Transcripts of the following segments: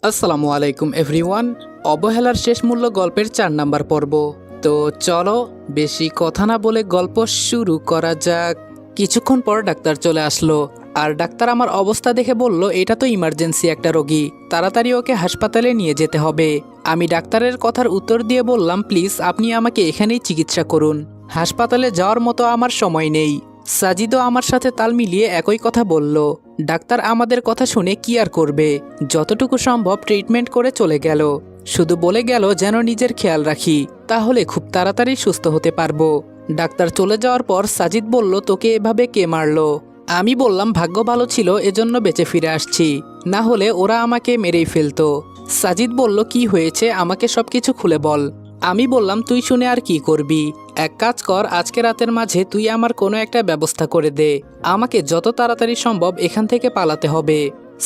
আসসালামু আলাইকুম এভরিওয়ান। অবহেলার শেষ মূল্য গল্পের 4 নাম্বার পর্ব। তো চলো বেশি কথা না বলে গল্প শুরু করা যাক। কিছুক্ষণ পর ডাক্তার চলে আসলো, আর ডাক্তার আমার অবস্থা দেখে বলল, এটা তো ইমার্জেন্সি একটা রোগী, তাড়াতাড়ি ওকে হাসপাতালে নিয়ে যেতে হবে। আমি ডাক্তারের কথার উত্তর দিয়ে বললাম, প্লিজ আপনি আমাকে এখানেই চিকিৎসা করুন, হাসপাতালে যাওয়ার মতো আমার সময় নেই। সাজিদও আমার সাথে তাল মিলিয়ে একই কথা বলল। ডাক্তার আমাদের কথা শুনে কি আর করবে, যতটুকু সম্ভব ট্রিটমেন্ট করে চলে গেল। শুধু বলে গেল যেন নিজের খেয়াল রাখি, তাহলে খুব তাড়াতাড়ি সুস্থ হতে পারবো। ডাক্তার চলে যাওয়ার পর সাজিদ বলল, তোকে এভাবে কে মারলো? আমি বললাম, ভাগ্য ভালো ছিল এজন্য বেঁচে ফিরে আসছি, না হলে ওরা আমাকে মেরেই ফেলতো। সাজিদ বলল, কি হয়েছে আমাকে সবকিছু খুলে বল। আমি বললাম, তুই শুনে আর কি করবি, এক কাজ কর, আজকে রাতের মাঝে তুই আমার কোনো একটা ব্যবস্থা করে দে, আমাকে যত তাড়াতাড়ি সম্ভব এখান থেকে পালাতে হবে।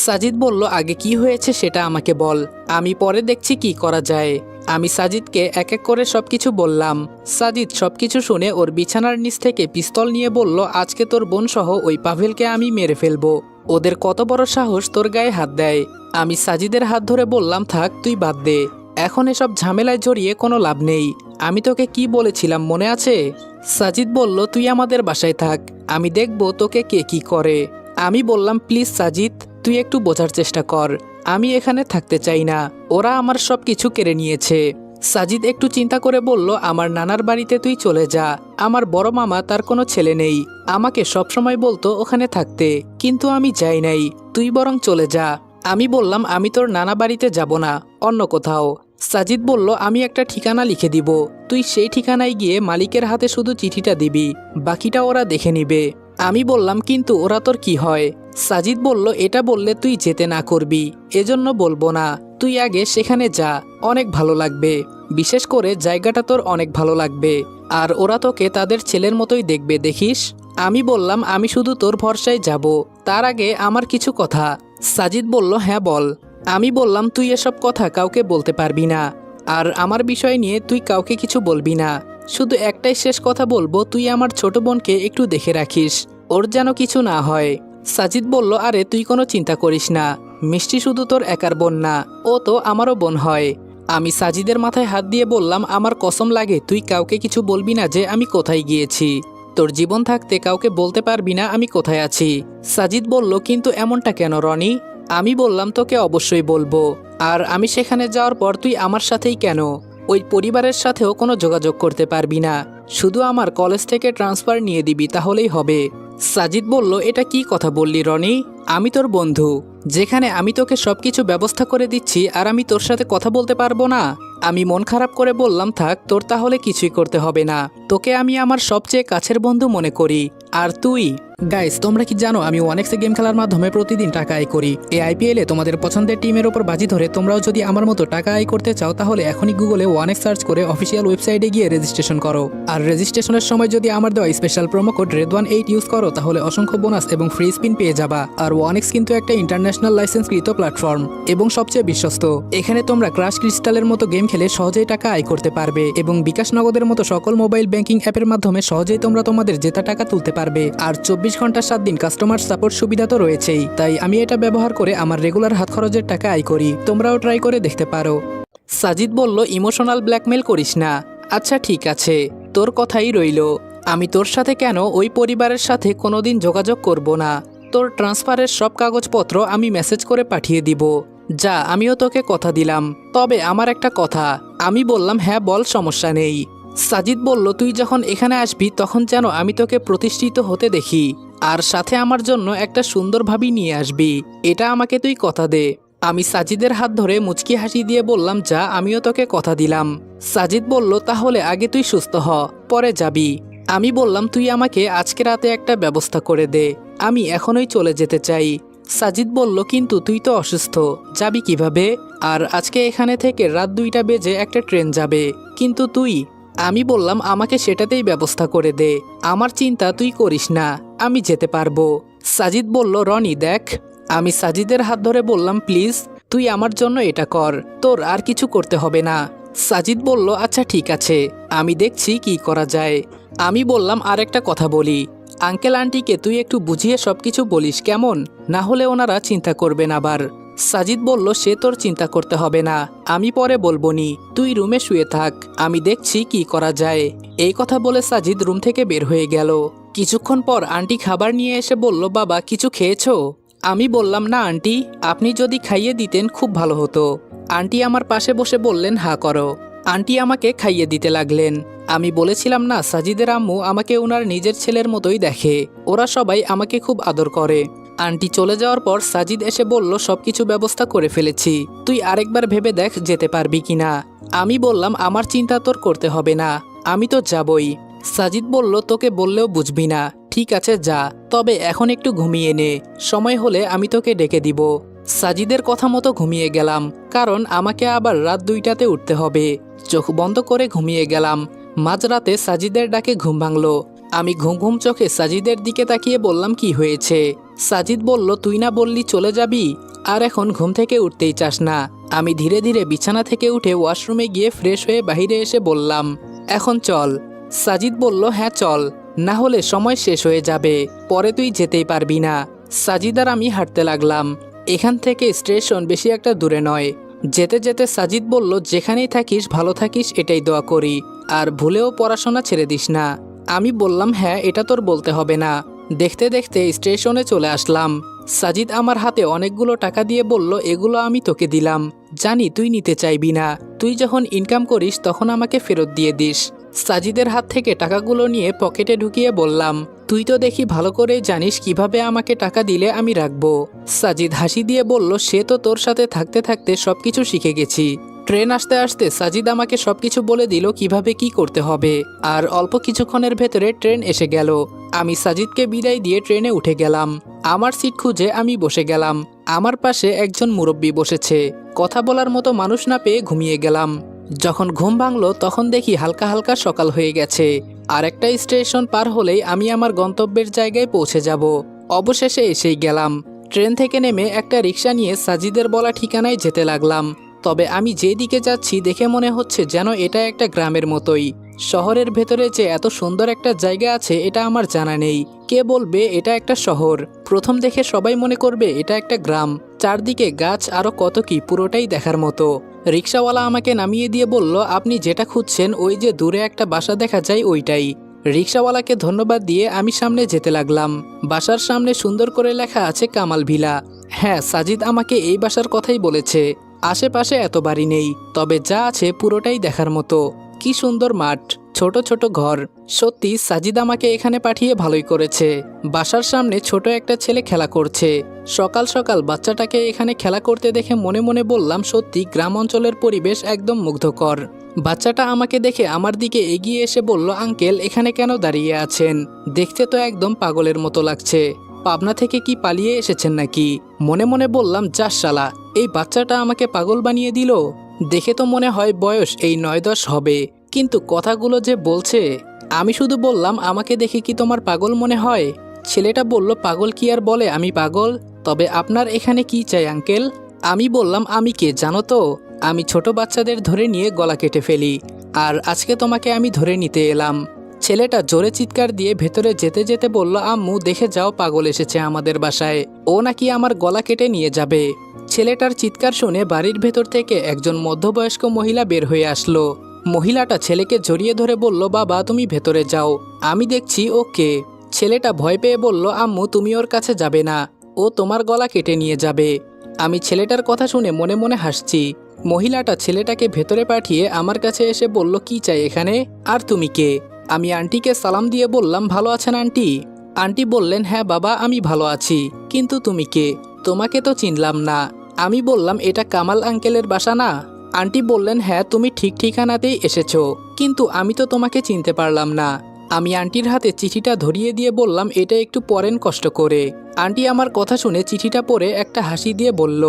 সাজিদ বলল, আগে কি হয়েছে সেটা আমাকে বল, আমি পরে দেখছি কি করা যায়। আমি সাজিদকে এক এক করে সবকিছু বললাম। সাজিদ সবকিছু শুনে ওর বিছানার নিচ থেকে পিস্তল নিয়ে বলল, আজকে তোর বোন সহ ওই পাভেলকে আমি মেরে ফেলবো, ওদের কত বড় সাহস তোর গায়ে হাত দেয়। আমি সাজিদের হাত ধরে বললাম, থাক তুই বাদ দে, এখন এসব ঝামেলায় জড়িয়ে কোনো লাভ নেই। আমি তোকে কি বলেছিলাম মনে আছে? সাজিদ বলল, তুই আমাদের বাসায় থাক, আমি দেখব তোকে কে কি করে। আমি বললাম, প্লিজ সাজিদ, তুই একটু বোঝার চেষ্টা কর, আমি এখানে থাকতে চাই না, ওরা আমার সব কিছু কেড়ে নিয়েছে। সাজিদ একটু চিন্তা করে বলল, আমার নানার বাড়িতে তুই চলে যা, আমার বড় মামা তার কোনো ছেলে নেই, আমাকে সবসময় বলতো ওখানে থাকতে, কিন্তু আমি যাই নাই, তুই বরং চলে যা। আমি বললাম, আমি তোর নানা বাড়িতে যাব না, অন্য কোথাও। সাজিদ বলল, আমি একটা ঠিকানা লিখে দিব, তুই সেই ঠিকানায় গিয়ে মালিকের হাতে শুধু চিঠিটা দিবি, বাকিটা ওরা দেখে নিবে। আমি বললাম, কিন্তু ওরা তোর কি হয়? সাজিদ বলল, এটা বললে তুই যেতে না করবি, এজন্য বলবো না, তুই আগে সেখানে যা, অনেক ভালো লাগবে, বিশেষ করে জায়গাটা তোর অনেক ভালো লাগবে, আর ওরা তোকে তাদের ছেলের মতোই দেখবে, দেখিস। আমি বললাম, আমি শুধু তোর ভরসায় যাব, তার আগে আমার কিছু কথা। সাজিদ বলল, হ্যাঁ বল। আমি বললাম, তুই এসব কথা কাউকে বলতে পারবি না, আর আমার বিষয় নিয়ে তুই কাউকে কিছু বলবি না, শুধু একটাই শেষ কথা বলবো, তুই আমার ছোট বোনকে একটু দেখে রাখিস, ওর যেন কিছু না হয়। সাজিদ বলল, আরে তুই কোনো চিন্তা করিস না, মিষ্টি শুধু তোর একার বোন না, ও তো আমারও বোন হয়। আমি সাজিদের মাথায় হাত দিয়ে বললাম, আমার কসম লাগে তুই কাউকে কিছু বলবি না যে আমি কোথায় গিয়েছি, তোর জীবন থাকতে কাউকে বলতে পারবি না আমি কোথায় আছি। সাজিদ বলল, কিন্তু এমনটা কেন রনি? আমি বললাম, তোকে অবশ্যই বলবো, আর আমি সেখানে যাওয়ার পর তুই আমার সাথেই কেন, ওই পরিবারের সাথেও কোনো যোগাযোগ করতে পারবি না, শুধু আমার কলেজ থেকে ট্রান্সফার নিয়ে দিবি, তাহলেই হবে। সাজিদ বলল, এটা কি কথা বললি রনি, আমি তোর বন্ধু, যেখানে আমি তোকে সবকিছু ব্যবস্থা করে দিচ্ছি আর আমি তোর সাথে কথা বলতে পারবো না? আমি মন খারাপ করে বললাম, থাক তোর তাহলে কিছুই করতে হবে না, তোকে আমি আমার সবচেয়ে কাছের বন্ধু মনে করি, আর তুই। গাইস, তোমরা কি জানো আমি ওয়ানেক্সে গেম খেলার মাধ্যমে প্রতিদিন টাকা আয় করি। এই আইপিএলে তোমাদের পছন্দের টিমের ওপর বাজি ধরে তোমরাও যদি আমার মতো টাকা আয় করতে চাও, তাহলে এখনই গুগলে ওয়ানেক্স সার্চ করে অফিসিয়াল ওয়েবসাইটে গিয়ে রেজিস্ট্রেশন করো। আর রেজিস্ট্রেশনের সময় যদি আমার দেওয়া special promo code RED18 use করো, তাহলে অসংখ্য বোনাস এবং ফ্রি স্পিন পেয়ে যাবা। আর ওয়ানেক্স কিন্তু একটা ইন্টারন্যাশনাল লাইসেন্সকৃত প্ল্যাটফর্ম এবং সবচেয়ে বিশ্বস্ত। এখানে তোমরা ক্রাশ ক্রিস্টালের মতো গেম খেলে সহজেই টাকা আয় করতে পারবে, এবং বিকাশ নগদের মতো সকল মোবাইল ব্যাংকিং অ্যাপের মাধ্যমে সহজেই তোমরা তোমাদের জেতা টাকা তুলতে পারবে। আর 24 ঘন্টা 7 দিন কাস্টমার সাপোর্ট সুবিধা তো রয়েছেই, তাই আমি এটা ব্যবহার করে আমার রেগুলার হাত খরচের টাকা আয় করি, তোমরাও ট্রাই করে দেখতে পারো। সাজিদ বলল, ইমোশনাল ব্ল্যাকমেল করিস না। আচ্ছা ঠিক আছে, তোর কথাই রইল, আমি তোর সাথে কেন ওই পরিবারের সাথে কোনোদিন যোগাযোগ করব না, তোর ট্রান্সফারের সব কাগজপত্র আমি মেসেজ করে পাঠিয়ে দিব, যা আমিও তোকে কথা দিলাম। তবে আমার একটা কথা। আমি বললাম, হ্যাঁ বল, সমস্যা নেই। সাজিদ বলল, তুই যখন এখানে আসবি তখন যেন আমি তোকে প্রতিষ্ঠিত হতে দেখি, আর সাথে আমার জন্য একটা সুন্দর ভাবি নিয়ে আসবি, এটা আমাকে তুই কথা দে। আমি সাজিদের হাত ধরে মুচকি হাসি দিয়ে বললাম, যা আমিও তোকে কথা দিলাম। সাজিদ বলল, তাহলে আগে তুই সুস্থ হ, পরে যাবি। আমি বললাম, তুই আমাকে আজকে রাতে একটা ব্যবস্থা করে দে, আমি এখনই চলে যেতে চাই। সাজিদ বলল, কিন্তু তুই তো অসুস্থ, যাবি কিভাবে? আর আজকে এখানে থেকে রাত 2টা বেজে একটা ট্রেন যাবে, কিন্তু তুই। আমি বললাম, আমাকে সেটাতেই ব্যবস্থা করে দে, আমার চিন্তা তুই করিস না, আমি যেতে পারবো। সাজিদ বলল, রনি দেখ। আমি সাজিদের হাত ধরে বললাম, প্লিজ তুই আমার জন্য এটা কর, তোর আর কিছু করতে হবে না। সাজিদ বলল, আচ্ছা ঠিক আছে, আমি দেখছি কি করা যায়। আমি বললাম, আর একটা কথা বলি, আঙ্কেল আন্টিকে তুই একটু বুঝিয়ে সবকিছু বলিস কেমন, না হলে ওনারা চিন্তা করবেন আবার। সাজিদ বলল, সে তোর চিন্তা করতে হবে না, আমি পরে বলবনি, তুই রুমে শুয়ে থাক, আমি দেখছি কি করা যায়। এই কথা বলে সাজিদ রুম থেকে বের হয়ে গেল। কিছুক্ষণ পর আন্টি খাবার নিয়ে এসে বলল, বাবা কিছু খেয়েছো? আমি বললাম, না আন্টি, আপনি যদি খাইয়ে দিতেন খুব ভালো হতো। আন্টি আমার পাশে বসে বললেন, হা করো। আন্টি আমাকে খাইয়ে দিতে লাগলেন। আমি বলেছিলাম না, সাজিদের আম্মু আমাকে ওনার নিজের ছেলের মতোই দেখে, ওরা সবাই আমাকে খুব আদর করে। আন্টি চলে যাওয়ার পর সাজিদ এসে বলল, সবকিছু ব্যবস্থা করে ফেলেছি, তুই আরেকবার ভেবে দেখ যেতে পারবি কিনা। আমি বললাম, আমার চিন্তা তোর করতে হবে না, আমি তো যাবই। সাজিদ বলল, তোকে বললেও বুঝবি না, ঠিক আছে যা, তবে এখন একটু ঘুমিয়ে নে, সময় হলে আমি তোকে ডেকে দিব। সাজিদের কথা মতো ঘুমিয়ে গেলাম, কারণ আমাকে আবার রাত 2টাতে উঠতে হবে। চোখ বন্ধ করে ঘুমিয়ে গেলাম। মাঝরাতে সাজিদের ডাকে ঘুম ভাঙলো। আমি ঘুম ঘুম চোখে সাজিদের দিকে তাকিয়ে বললাম, কি হয়েছে? সাজিদ বলল, তুই না বললি চলে যাবি, আর এখন ঘুম থেকে উঠতেই চাস না। আমি ধীরে ধীরে বিছানা থেকে উঠে ওয়াশরুমে গিয়ে ফ্রেশ হয়ে বাইরে এসে বললাম, এখন চল। সাজিদ বলল, হ্যাঁ চল, না হলে সময় শেষ হয়ে যাবে, পরে তুই যেতেই পারবি না। সাজিদ আর আমি হাঁটতে লাগলাম। এখান থেকে স্টেশন বেশি একটা দূরে নয়। যেতে যেতে সাজিদ বলল, যেখানেই থাকিস ভালো থাকিস, এটাই দোয়া করি, আর ভুলেও পড়াশোনা ছেড়ে দিস না। আমি বললাম, হ্যাঁ এটা তোর বলতে হবে না। দেখতে দেখতে স্টেশনে চলে আসলাম। সাজিদ আমার হাতে অনেকগুলো টাকা দিয়ে বলল, এগুলো আমি তোকে দিলাম, জানি তুই নিতে চাইবি না, তুই যখন ইনকাম করিস তখন আমাকে ফেরত দিয়ে দিস। সাজিদের হাত থেকে টাকাগুলো নিয়ে পকেটে ঢুকিয়ে বললাম, তুই তো দেখি ভালো করে জানিস কিভাবে আমাকে টাকা দিলে আমি রাখবো। সাজিদ হাসি দিয়ে বলল, সে তো তোর সাথে থাকতে থাকতে সবকিছু শিখে গেছি। ট্রেন আসতে আসতে সাজিদ আমাকে সবকিছু বলে দিল কিভাবে কি করতে হবে, আর অল্প কিছুক্ষণের ভেতরে ট্রেন এসে গেল। আমি সাজিদকে বিদায় দিয়ে ট্রেনে উঠে গেলাম। আমার সিট খুঁজে আমি বসে গেলাম। আমার পাশে একজন মুরব্বি বসেছে। কথা বলার মতো মানুষ না পেয়ে ঘুমিয়ে গেলাম। যখন ঘুম ভাঙলো তখন দেখি হালকা হালকা সকাল হয়ে গেছে। আর একটা স্টেশন পার হলেই আমি আমার গন্তব্যের জায়গায় পৌঁছে যাব। অবশেষে এসেই গেলাম। ট্রেন থেকে নেমে একটা রিক্সা নিয়ে সাজিদের বলা ঠিকানায় যেতে লাগলাম। তবে আমি যেদিকে যাচ্ছি দেখে মনে হচ্ছে যেন এটা একটা গ্রামের মতোই। শহরের ভেতরে যে এত সুন্দর একটা জায়গা আছে এটা আমার জানা নেই। কে বলবে এটা একটা শহর? প্রথম দেখে সবাই মনে করবে এটা একটা গ্রাম। চারদিকে গাছ আরো কত কি, পুরোটাই দেখার মতো। রিক্সাওয়ালা আমাকে নামিয়ে দিয়ে বলল, আপনি যেটা খুঁজছেন ওই যে দূরে একটা বাসা দেখা যায় ওইটাই। রিক্সাওয়ালাকে ধন্যবাদ দিয়ে আমি সামনে যেতে লাগলাম। বাসার সামনে সুন্দর করে লেখা আছে কামাল ভিলা। হ্যাঁ, সাজিদ আমাকে এই বাসার কথাই বলেছে। আশেপাশে এত বাড়ি নেই, তবে যা আছে পুরোটাই দেখার মতো। কি সুন্দর মাঠ, ছোট ছোট ঘর। সত্যি সাজিদ আমাকে এখানে পাঠিয়ে ভালোই করেছে। বাসার সামনে ছোট একটা ছেলে খেলা করছে। সকাল সকাল বাচ্চাটাকে এখানে খেলা করতে দেখে মনে মনে বললাম, সত্যি গ্রাম অঞ্চলের পরিবেশ একদম মুগ্ধকর। বাচ্চাটা আমাকে দেখে আমার দিকে এগিয়ে এসে বলল, আঙ্কেল এখানে কেন দাঁড়িয়ে আছেন? দেখতে তো একদম পাগলের মতো লাগছে। পাবনা থেকে কি পালিয়ে এসেছেন নাকি? মনে মনে বললাম, যাস শালা, এই বাচ্চাটা আমাকে পাগল বানিয়ে দিল। দেখে তো মনে হয় বয়স এই 9-10 হবে, কিন্তু কথাগুলো যে বলছে। আমি শুধু বললাম, আমাকে দেখে কি তোমার পাগল মনে হয়? ছেলেটা বলল, পাগল কি আর বলে, আমি পাগল। তবে আপনার এখানে কি চাই আঙ্কেল? আমি বললাম, আমি কে জানো তো? আমি ছোট বাচ্চাদের ধরে নিয়ে গলা কেটে ফেলি, আর আজকে তোমাকে আমি ধরে নিতে এলাম। ছেলেটা জোরে চিৎকার দিয়ে ভেতরে যেতে যেতে বলল, আম্মু দেখে যাও, পাগল এসেছে আমাদের বাসায়, ও নাকি আমার গলা কেটে নিয়ে যাবে। ছেলেটার চিৎকার শুনে বাড়ির ভেতর থেকে একজন মধ্যবয়স্ক মহিলা বের হয়ে আসলো। মহিলাটা ছেলেকে জড়িয়ে ধরে বলল, বাবা তুমি ভেতরে যাও, আমি দেখছি ও কে। ছেলেটা ভয় পেয়ে বলল, আম্মু তুমি ওর কাছে যাবে না, ও তোমার গলা কেটে নিয়ে যাবে। আমি ছেলেটার কথা শুনে মনে মনে হাসছি। মহিলাটা ছেলেটাকে ভেতরে পাঠিয়ে আমার কাছে এসে বলল, কি চাই এখানে, আর তুমি কে? আমি আন্টিকে সালাম দিয়ে বললাম, ভালো আছেন আন্টি? আন্টি বললেন, হ্যাঁ বাবা আমি ভালো আছি, কিন্তু তুমি কে? তোমাকে তো চিনলাম না। আমি বললাম, এটা কামাল আঙ্কেলের বাসা না? আন্টি বললেন, হ্যাঁ তুমি ঠিক ঠিকানাতেই এসেছো, কিন্তু আমি তো তোমাকে চিনতে পারলাম না। আমি আন্টির হাতে চিঠিটা ধরিয়ে দিয়ে বললাম, এটা একটু পড়েন কষ্ট করে। আন্টি আমার কথা শুনে চিঠিটা পড়ে একটা হাসি দিয়ে বলল,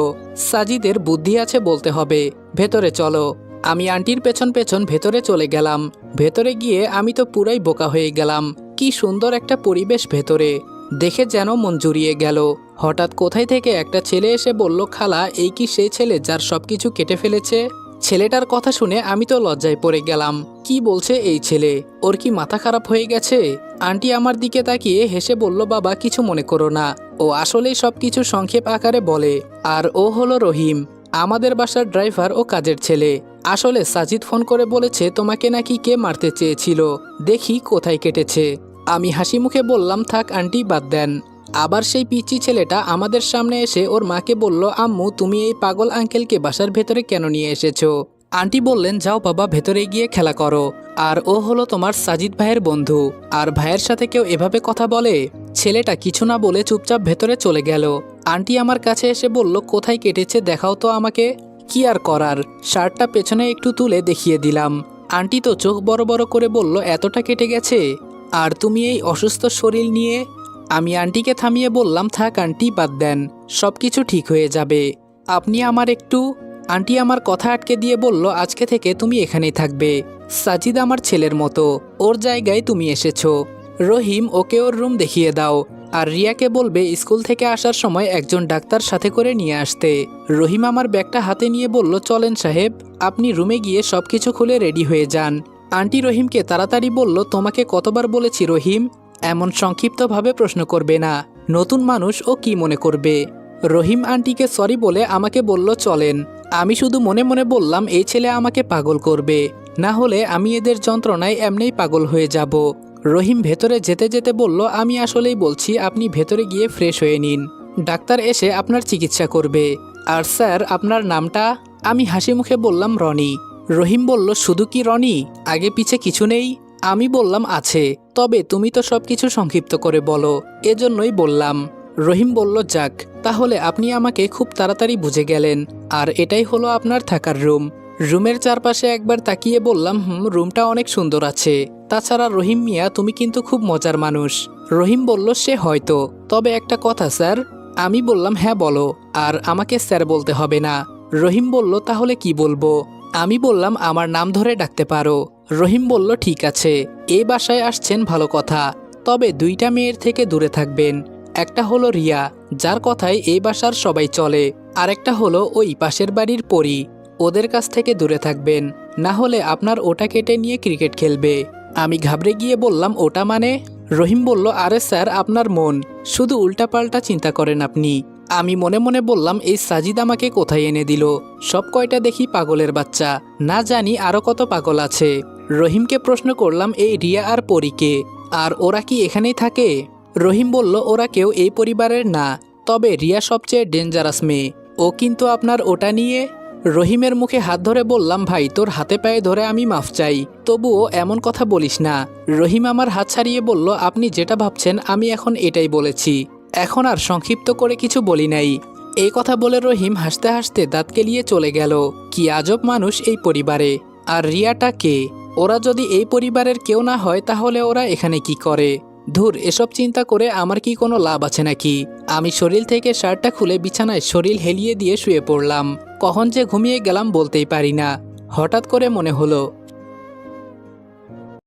সাজিদের বুদ্ধি আছে বলতে হবে, ভেতরে চলো। আমি আন্টির পেছন পেছন ভেতরে চলে গেলাম। ভেতরে গিয়ে আমি তো পুরাই বোকা হয়ে গেলাম। কি সুন্দর একটা পরিবেশ ভেতরে, দেখে যেন মন জুড়িয়ে গেল। হঠাৎ কোথায় থেকে একটা ছেলে এসে বলল, খালা এই কি সেই ছেলে যার সবকিছু কেটে ফেলেছে? ছেলেটার কথা শুনে আমি তো লজ্জায় পড়ে গেলাম। কি বলছে এই ছেলে? ওর কি মাথা খারাপ হয়ে গেছে? আন্টি আমার দিকে তাকিয়ে হেসে বলল, বাবা কিছু মনে করো না, ও আসলেই সবকিছু সংক্ষেপ আকারে বলে। আর ও হলো রহিম, আমাদের বাসার ড্রাইভার ও কাজের ছেলে। আসলে সাজিদ ফোন করে বলেছে তোমাকে নাকি কে মারতে চেয়েছিল, দেখি কোথায় কেটেছে। আমি হাসি মুখে বললাম, থাক আন্টি, বাদ দেন। আবার সেই পিচ্চি ছেলেটা আমাদের সামনে এসে ওর মাকে বলল, আম্মু তুমি এই পাগল আঙ্কেলকে বাসার ভেতরে কেন নিয়ে এসেছো? আন্টি বললেন, যাও বাবা, ভেতরে গিয়ে খেলা করো। আর ও হলো তোমার সাজিদ ভাইয়ের বন্ধু, আর ভাইয়ের সাথে কেউ এভাবে কথা বলে? ছেলেটা কিছু না বলে চুপচাপ ভেতরে চলে গেল। আন্টি আমার কাছে এসে বলল, কোথায় কেটেছে দেখাও তো আমাকে। কি আর করার, শার্টটা পেছনে একটু তুলে দেখিয়ে দিলাম। আন্টি তো চোখ বড় বড় করে বলল, এতটা কেটে গেছে? আর তুমি এই অসুস্থ শরীর নিয়ে? আমি আন্টিকে থামিয়ে বললাম, থাক আন্টি, বাদ দেন, সব কিছু ঠিক হয়ে যাবে। আপনি আমার একটু। আন্টি আমার কথা আটকে দিয়ে বলল, আজকে থেকে তুমি এখানেই থাকবে। সাজিদ আমার ছেলের মতো, ওর জায়গায় তুমি এসেছো। রহিম, ওকে ওর রুম দেখিয়ে দাও। আর রিয়াকে বলবে স্কুল থেকে আসার সময় একজন ডাক্তার সাথে করে নিয়ে আসতে। রহিম আমার ব্যাগটা হাতে নিয়ে বলল, চলেন সাহেব, আপনি রুমে গিয়ে সবকিছু খুলে রেডি হয়ে যান। আন্টি রহিমকে তাড়াতাড়ি বলল, তোমাকে কতবার বলেছি রহিম, এমন সংক্ষিপ্তভাবে প্রশ্ন করবে না, নতুন মানুষ ও কি মনে করবে। রহিম আন্টিকে সরি বলে আমাকে বলল, চলেন। আমি শুধু মনে মনে বললাম, এই ছেলে আমাকে পাগল করবে, না হলে আমি এদের যন্ত্রণায় এমনিই পাগল হয়ে যাব। রহিম ভেতরে যেতে যেতে বলল, আমি আসলেই বলছি, আপনি ভেতরে গিয়ে ফ্রেশ হয়ে নিন, ডাক্তার এসে আপনার চিকিৎসা করবে। আর স্যার, আপনার নামটা? আমি হাসি মুখে বললাম, রনি। রহিম বলল, শুধু কি রনি, আগে পিছে কিছু নেই? আমি বললাম, আছে, তবে তুমি তো সবকিছু সংক্ষিপ্ত করে বলো, এজন্যই বললাম। রহিম বলল, যাক, তাহলে আপনি আমাকে খুব তাড়াতাড়ি বুঝে গেলেন। আর এটাই হলো আপনার থাকার রুম। রুমের চারপাশে একবার তাকিয়ে বললাম, রুমটা অনেক সুন্দর আছে। তাছাড়া রহিম মিয়া, তুমি কিন্তু খুব মজার মানুষ। রহিম বলল, সে হয়তো, তবে একটা কথা স্যার। আমি বললাম, হ্যাঁ বলো, আর আমাকে স্যার বলতে হবে না। রহিম বলল, তাহলে কি বলবো? আমি বললাম, আমার নাম ধরে ডাকতে পারো। রহিম বলল, ঠিক আছে, এই বাসায় আসছেন ভালো কথা, তবে দুইটা মেয়ের থেকে দূরে থাকবেন। একটা হলো রিয়া, যার কথায় এই বাসার সবাই চলে, আর একটা হলো ওই পাশের বাড়ির পরী, ওদের কাছ থেকে দূরে থাকবেন, না হলে আপনার ওটা কেটে নিয়ে ক্রিকেট খেলবে। আমি ঘাবড়ে গিয়ে বললাম, ওটা মানে? রহিম বলল, আরে স্যার, আপনার মন, শুধু উল্টাপাল্টা চিন্তা করেন আপনি। আমি মনে মনে বললাম, এই সাজিদ আমাকে কোথায় এনে দিল, সব কয়টা দেখি পাগলের বাচ্চা, না জানি আরো কত পাগল আছে। রহিমকে প্রশ্ন করলাম, এই রিয়া আর পরীকে, আর ওরা কি এখানেই থাকে? রহিম বলল, ওরা কেউ এই পরিবারের না, তবে রিয়া সবচেয়ে ডেঞ্জারাস মেয়ে, ও কিন্তু আপনার ওটা নিয়ে। রহিমের মুখে হাত ধরে বললাম, ভাই তোর হাতে পায়ে ধরে আমি মাফ চাই, তবুও এমন কথা বলিস না। রহিম আমার হাত ছাড়িয়ে বলল, আপনি যেটা ভাবছেন আমি এখন এটাই বলেছি, এখন আর সংক্ষিপ্ত করে কিছু বলি নাই। এই কথা বলে রহিম হাসতে হাসতে দাঁত কেলিয়ে চলে গেল। কি আজব মানুষ এই পরিবারে। আর রিয়াটা কে? ওরা যদি এই পরিবারের কেউ না হয় তাহলে ওরা এখানে কি করে? ধুর, এসব চিন্তা করে আমার কি কোনো লাভ আছে নাকি? আমি শরীর থেকে শার্টটা খুলে বিছানায় শরীর হেলিয়ে দিয়ে শুয়ে পড়লাম। কখন যে ঘুমিয়ে গেলাম বলতেই পারি না। হঠাৎ করে মনে হলো